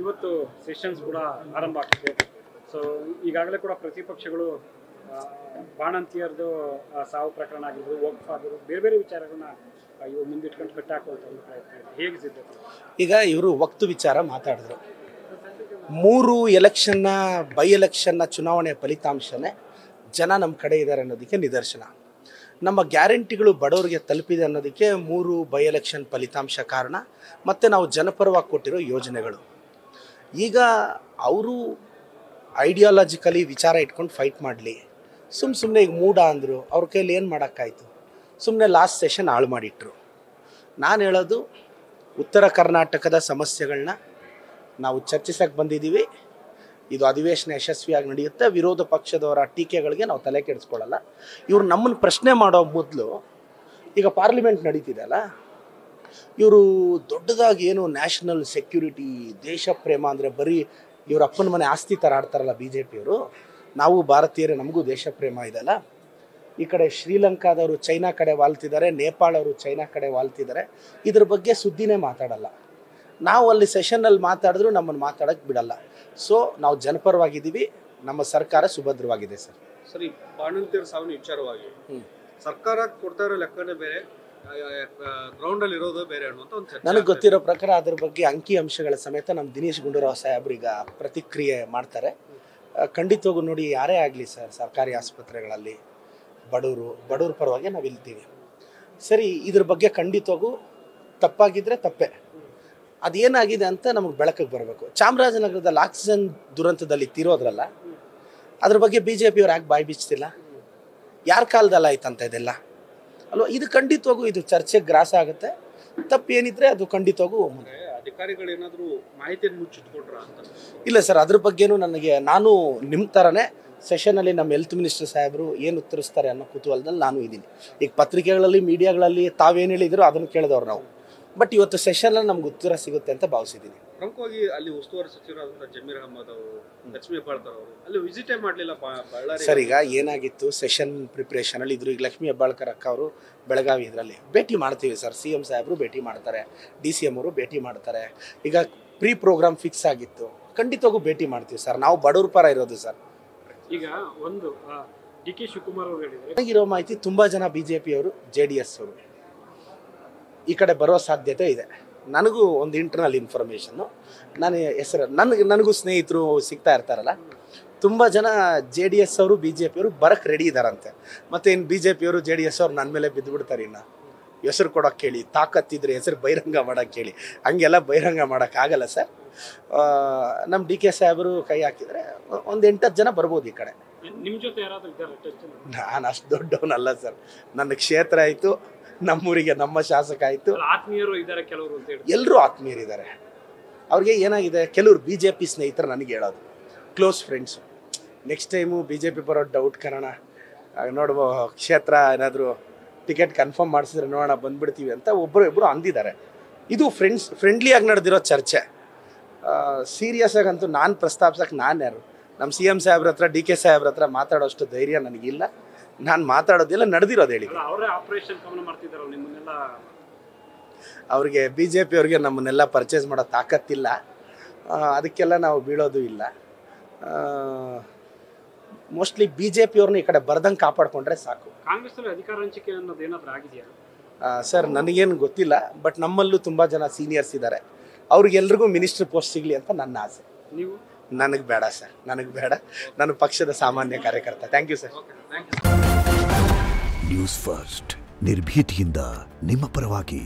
ಇವತ್ತು ಸೆಷನ್ಸ್ ಕೂಡ ಆರಂಭ ಆಗ್ತಿದೆ. ಸೊ ಈಗಾಗಲೇ ಕೂಡ ಪ್ರತಿಪಕ್ಷಗಳು ಬಾಣಂತಿಯರದು ಸಾವು ಪ್ರಕರಣ ಆಗಿರ್ಬೋದು, ವಕ್ಫ್ ಆಗಿರ್ಬೋದು, ಬೇರೆ ಬೇರೆ ವಿಚಾರಗಳನ್ನ ಇವು ಮುಂದಿಟ್ಕೊಂಡು ಕಟ್ಟಾಕುವಂಥ ಒಂದು ಪ್ರಯತ್ನ ಇದೆ. ಹೇಗೆ ಸಿದ್ಧತೆ? ಈಗ ಇವರು ವಕ್ತು ವಿಚಾರ ಮಾತಾಡಿದ್ರು. 3 ಎಲೆಕ್ಷನ್ನ ಬೈ ಎಲೆಕ್ಷನ್ನ ಚುನಾವಣೆ ಫಲಿತಾಂಶನೇ ಜನ ನಮ್ಮ ಕಡೆ ಇದ್ದಾರೆ ಅನ್ನೋದಕ್ಕೆ ನಿದರ್ಶನ. ನಮ್ಮ ಗ್ಯಾರಂಟಿಗಳು ಬಡವರಿಗೆ ತಲುಪಿದೆ ಅನ್ನೋದಕ್ಕೆ 3 ಬೈ ಎಲೆಕ್ಷನ್ ಫಲಿತಾಂಶ ಕಾರಣ, ಮತ್ತು ನಾವು ಜನಪರವಾಗಿ ಕೊಟ್ಟಿರೋ ಯೋಜನೆಗಳು. ಈಗ ಅವರು ಐಡಿಯಾಲಜಿಕಲಿ ವಿಚಾರ ಇಟ್ಕೊಂಡು ಫೈಟ್ ಮಾಡಲಿ, ಸುಮ್ಮನೆ ಈಗ ಮೂಡ ಅಂದರು, ಅವ್ರ ಕೈಲಿ ಏನು ಮಾಡೋಕ್ಕಾಯ್ತು? ಸುಮ್ಮನೆ ಲಾಸ್ಟ್ ಸೆಷನ್ ಹಾಳು ಮಾಡಿಟ್ರು. ನಾನು ಹೇಳೋದು, ಉತ್ತರ ಕರ್ನಾಟಕದ ಸಮಸ್ಯೆಗಳನ್ನ ನಾವು ಚರ್ಚಿಸಕ್ಕೆ ಬಂದಿದ್ದೀವಿ. ಇದು ಅಧಿವೇಶನ ಯಶಸ್ವಿಯಾಗಿ ನಡೆಯುತ್ತೆ. ವಿರೋಧ ಪಕ್ಷದವರ ಟೀಕೆಗಳಿಗೆ ನಾವು ತಲೆ ಕೆಡಿಸ್ಕೊಳ್ಳಲ್ಲ. ಇವ್ರು ನಮ್ಮನ್ನು ಪ್ರಶ್ನೆ ಮಾಡೋ ಮೊದಲು, ಈಗ ಪಾರ್ಲಿಮೆಂಟ್ ನಡೀತಿದೆ ಅಲ್ಲ, ಇವರು ದೊಡ್ಡದಾಗಿ ಏನು ನ್ಯಾಷನಲ್ ಸೆಕ್ಯೂರಿಟಿ, ದೇಶ ಪ್ರೇಮ ಅಂದರೆ ಬರೀ ಇವ್ರ ಅಪ್ಪನ ಮನೆ ಆಸ್ತಿ ಥರ ಆಡ್ತಾರಲ್ಲ ಬಿ ಜೆ ಪಿಯವರು. ನಾವು ಭಾರತೀಯರೇ, ನಮಗೂ ದೇಶ ಪ್ರೇಮ ಇದೆಲ್ಲ. ಈ ಕಡೆ ಶ್ರೀಲಂಕಾದವರು ಚೈನಾ ಕಡೆ ವಾಲ್ತಿದ್ದಾರೆ, ನೇಪಾಳವರು ಚೈನಾ ಕಡೆ ವಾಲ್ತಿದ್ದಾರೆ. ಇದ್ರ ಬಗ್ಗೆ ಸುದ್ದಿನೇ ಮಾತಾಡಲ್ಲ. ನಾವು ಅಲ್ಲಿ ಸೆಷನ್ನಲ್ಲಿ ಮಾತಾಡಿದ್ರು ನಮ್ಮನ್ನು ಮಾತಾಡೋಕ್ಕೆ ಬಿಡಲ್ಲ. ಸೊ ನಾವು ಜನಪರವಾಗಿದ್ದೀವಿ, ನಮ್ಮ ಸರ್ಕಾರ ಸುಭದ್ರವಾಗಿದೆ ಸರ್. ಸರಿ, ಬಾಣಂತಿಯರ ಸಾವಿನ ವಿಚಾರವಾಗಿ ಸರ್ಕಾರ ಕೊಡ್ತಾ ಇರೋ ಲೆಕ್ಕನೇ ಬೇರೆ, ಗ್ರೌಂಡಲ್ಲಿ ಇರೋದು ಬೇರೆ ಅನ್ನುವಂಥ ಒಂದು ಚರ್ಚೆ. ನನಗೆ ಗೊತ್ತಿರೋ ಪ್ರಕಾರ ಅದ್ರ ಬಗ್ಗೆ ಅಂಕಿ ಅಂಶಗಳ ಸಮೇತ ನಮ್ಮ ದಿನೇಶ್ ಗುಂಡೂರಾವ್ ಸಾಹೇಬ್ರೀಗ ಪ್ರತಿಕ್ರಿಯೆ ಮಾಡ್ತಾರೆ. ಖಂಡಿತವಾಗೂ ನೋಡಿ, ಯಾರೇ ಆಗಲಿ ಸರ್, ಸರ್ಕಾರಿ ಆಸ್ಪತ್ರೆಗಳಲ್ಲಿ ಬಡವ್ರ ಪರವಾಗಿ ನಾವು ಇಲ್ತೀವಿ. ಸರಿ, ಇದ್ರ ಬಗ್ಗೆ ಖಂಡಿತವಾಗೂ ತಪ್ಪಾಗಿದ್ದರೆ ತಪ್ಪೇ. ಅದೇನಾಗಿದೆ ಅಂತ ನಮಗೆ ಬೆಳಕಿಗೆ ಬರಬೇಕು. ಚಾಮರಾಜನಗರದಲ್ಲಿ ಆಕ್ಸಿಜನ್ ದುರಂತದಲ್ಲಿ ತೀರೋದ್ರಲ್ಲ, ಅದ್ರ ಬಗ್ಗೆ ಬಿ ಜೆ ಪಿಯವ್ರು ಯಾಕೆ ಬಾಯಿ ಬಿಚ್ತಿಲ್ಲ? ಯಾರ ಕಾಲದಲ್ಲ ಆಯ್ತಂತ ಇದೆಲ್ಲ ಅಲ್ವಾ? ಇದು ಖಂಡಿತವಾಗೂ ಇದು ಚರ್ಚೆಗೆ ಗ್ರಾಸ ಆಗುತ್ತೆ. ತಪ್ಪೇನಿದ್ರೆ ಅದು ಖಂಡಿತವಾಗೂ ಅಧಿಕಾರಿಗಳು ಏನಾದರೂ ಮಾಹಿತಿಯನ್ನು ಮುಚ್ಚಿಟ್ಕೊಟ್ರ ಅಂತ? ಇಲ್ಲ ಸರ್, ಅದ್ರ ಬಗ್ಗೆನೂ ನಾನು ನಿಮ್ಮ ಥರನೇ ಸೆಷನಲ್ಲಿ ನಮ್ಮ ಹೆಲ್ತ್ ಮಿನಿಸ್ಟರ್ ಸಾಹೇಬರು ಏನು ಉತ್ತರಿಸ್ತಾರೆ ಅನ್ನೋ ಕುತೂಹಲದಲ್ಲಿ ನಾನು ಇದ್ದೀನಿ. ಈಗ ಪತ್ರಿಕೆಗಳಲ್ಲಿ, ಮೀಡಿಯಾಗಳಲ್ಲಿ ತಾವೇನು ಹೇಳಿದ್ರು ಅದನ್ನು ಕೇಳಿದವ್ರು ನಾವು. ಬಟ್ ಇವತ್ತು ಸೆಷನಲ್ಲಿ ನಮ್ಗೆ ಉತ್ತರ ಸಿಗುತ್ತೆ ಅಂತ ಭಾವಿಸಿದ್ದೀನಿ. ಪ್ರಮುಖವಾಗಿ ಅಲ್ಲಿ ಉಸ್ತುವಾರಿ ಸಚಿವರಾದಂಥ ಜಮೀರ್ ಅಹಮದ್ ಅವರು, ಲಕ್ಷ್ಮೀ ಹೆಬ್ಬಾಳ್ಕರ್ ಅವರು ಅಲ್ಲಿ ವಿಸಿಟೇ ಮಾಡಲಿಲ್ಲ ಬಳ್ಳಾರಿ. ಸರ್, ಈಗ ಏನಾಗಿತ್ತು, ಸೆಷನ್ ಪ್ರಿಪ್ರೇಷನಲ್ಲಿ ಇದ್ರು. ಈಗ ಲಕ್ಷ್ಮೀ ಹೆಬ್ಬಾಳ್ಕರ್ ಅಕ್ಕ ಅವರು ಬೆಳಗಾವಿ ಇದರಲ್ಲಿ ಭೇಟಿ ಮಾಡ್ತೀವಿ ಸರ್. ಸಿ ಎಂ ಸಾಹೇಬರು ಭೇಟಿ ಮಾಡ್ತಾರೆ, DCM ಅವರು ಭೇಟಿ ಮಾಡ್ತಾರೆ. ಈಗ ಪ್ರೀ ಪ್ರೋಗ್ರಾಮ್ ಫಿಕ್ಸ್ ಆಗಿತ್ತು, ಖಂಡಿತವಾಗೂ ಭೇಟಿ ಮಾಡ್ತೀವಿ ಸರ್. ನಾವು ಬಡವ್ರ ಪರ ಇರೋದು ಸರ್. ಈಗ ಒಂದು DK ಶಿವಕುಮಾರ್ ಅವರು ಹೇಳಿದ್ದಾರೆ, ನನಗಿರೋ ಮಾಹಿತಿ ತುಂಬ ಜನ BJP ಅವರು, JDS ಅವರು ಈ ಕಡೆ ಬರೋ ಸಾಧ್ಯತೆ ಇದೆ. ನನಗೂ ಒಂದು ಇಂಟರ್ನಲ್ ಇನ್ಫಾರ್ಮೇಷನ್ನು, ನಾನು ಹೆಸರು ನನಗೂ ಸ್ನೇಹಿತರು ಸಿಗ್ತಾ ಇರ್ತಾರಲ್ಲ, ತುಂಬ ಜನ JDS ಅವರು BJP ಅವರು ಬರೋಕ್ಕೆ ರೆಡಿ ಇದ್ದಾರಂತೆ. ಮತ್ತು ಇನ್ನು BJP ಅವರು JDS ಅವ್ರು ನನ್ನ ಮೇಲೆ ಬಿದ್ದುಬಿಡ್ತಾರೆ. ಇನ್ನು ಹೆಸರು ಕೊಡೋಕ್ಕೆ ಕೇಳಿ, ತಾಕತ್ತಿದ್ರೆ ಹೆಸರು ಬಹಿರಂಗ ಮಾಡೋಕ್ಕೆ ಕೇಳಿ, ಹಂಗೆಲ್ಲ ಬಹಿರಂಗ ಮಾಡೋಕ್ಕಾಗಲ್ಲ ಸರ್. ನಮ್ಮ DK ಸಾಹೇಬರು ಕೈ ಹಾಕಿದರೆ ಒಂದು 8-10 ಜನ ಬರ್ಬೋದು ಈ ಕಡೆ. ನಿಮ್ಮ ಜೊತೆ ಯಾರಾದರೂ ಇದ್ದಾರೆ? ನಾನು ಅಷ್ಟು ದೊಡ್ಡವನಲ್ಲ ಸರ್. ನನ್ನ ಕ್ಷೇತ್ರ ಆಯಿತು, ನಮ್ಮೂರಿಗೆ ನಮ್ಮ ಶಾಸಕ ಆಯಿತು, ಆತ್ಮೀಯರು ಇದ್ದಾರೆ ಕೆಲವರು ಅಂತ ಹೇಳಿ. ಎಲ್ಲರೂ ಆತ್ಮೀಯರಿದ್ದಾರೆ. ಅವ್ರಿಗೆ ಏನಾಗಿದೆ, ಕೆಲವರು BJP ಸ್ನೇಹಿತರು ನನಗೆ ಹೇಳೋದು, close friends. Next time BJP ಬರೋ ಡೌಟ್ ಕಾರಣ ನೋಡುವ, ಕ್ಷೇತ್ರ ಏನಾದರೂ ಟಿಕೆಟ್ ಕನ್ಫರ್ಮ್ ಮಾಡಿಸಿದ್ರೆ ನೋಡೋಣ ಬಂದುಬಿಡ್ತೀವಿ ಅಂತ ಒಬ್ಬರು ಅಂದಿದ್ದಾರೆ. ಇದು ಫ್ರೆಂಡ್ಲಿಯಾಗಿ ನಡೆದಿರೋ ಚರ್ಚೆ. ಸೀರಿಯಸ್ ಆಗಂತೂ ನಾನು ಪ್ರಸ್ತಾಪಿಸೋಕೆ ನಾನು ಯಾರು? ನಮ್ಮ CM ಸಾಹೇಬ್ರ ಹತ್ರ, DK ಸಾಹೇಬ್ರ ಹತ್ರ ಮಾತಾಡೋಷ್ಟು ಧೈರ್ಯ ನನಗಿಲ್ಲ. ನಾನು ಮಾತಾಡೋದಿಲ್ಲ, ನಡೆದಿರೋದು ಹೇಳಿ. ಅವರೇ ಆಪರೇಷನ್ ಕಮನ ಮಾಡ್ತಿದ್ದಾರಲ್ಲ ನಿಮ್ಮನ್ನೆಲ್ಲ. ಅವ್ರಿಗೆ BJP ಅವ್ರಿಗೆ ನಮ್ಮನ್ನೆಲ್ಲ ಪರ್ಚೇಸ್ ಮಾಡೋ ತಾಕತ್ತಿಲ್ಲ, ಅದಕ್ಕೆಲ್ಲ ನಾವು ಬೀಳೋದು ಇಲ್ಲ. ಮೋಸ್ಟ್ಲಿ BJP ಅವ್ರನ್ನ ಈ ಕಡೆ ಬರ್ದಂಗೆ ಕಾಪಾಡ್ಕೊಂಡ್ರೆ ಸಾಕು. ಕಾಂಗ್ರೆಸ್ನಲ್ಲಿ ಅಧಿಕಾರ ಹಂಚಿಕೆ ಅನ್ನೋದು ಏನಾದರೂ ಆಗಿದೆಯಾ ಸರ್? ನನಗೇನು ಗೊತ್ತಿಲ್ಲ, ಬಟ್ ನಮ್ಮಲ್ಲೂ ತುಂಬ ಜನ ಸೀನಿಯರ್ಸ್ ಇದ್ದಾರೆ. ಅವ್ರಿಗೆಲ್ರಿಗೂ ಮಿನಿಸ್ಟ್ರ್ ಪೋಸ್ಟ್ ಸಿಗಲಿ ಅಂತ ನನ್ನ ಆಸೆ. ನೀವು? ನನಗೆ ಬೇಡ ಸರ್, ನನಗೆ ಬೇಡ. ನಾನು ಪಕ್ಷದ ಸಾಮಾನ್ಯ ಕಾರ್ಯಕರ್ತ. Thank you sir. News First, ನಿರ್ಭೀತಿಯಿಂದ ನಿಮ್ಮ ಪರವಾಗಿ.